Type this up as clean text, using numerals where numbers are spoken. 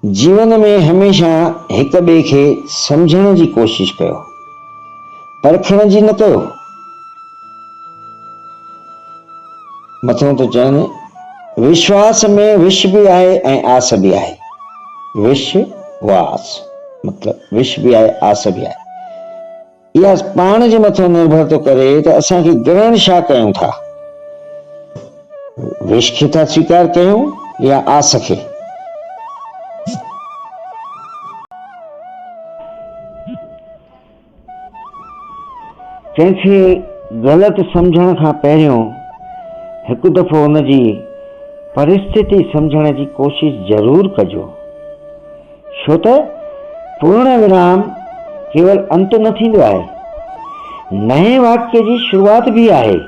जीवन में हमेशह एक ॿिए खे सम्झण जी कोशिश कयो, परखण जी न कयो। मथों तो चवनि, विश्वास में विष भी आहे ऐं आस भी आहे। विश्वास मतलब विष भी आहे, आस भी आहे। इहा पाण जे मथों निर्भर थो करे त असांखे ग्रहण छा कयूं था, विष खे था स्वीकार कयूं या आस खे। कंहिंखे ग़लति सम्झण खां पहिरियों हिकु दफ़ो हुनजी परिस्थिति सम्झण जी कोशिश ज़रूर कजो, छो त पूर्ण विराम केवल अंत न थींदो आहे, नए वाक्य जी शुरूआत भी आहे।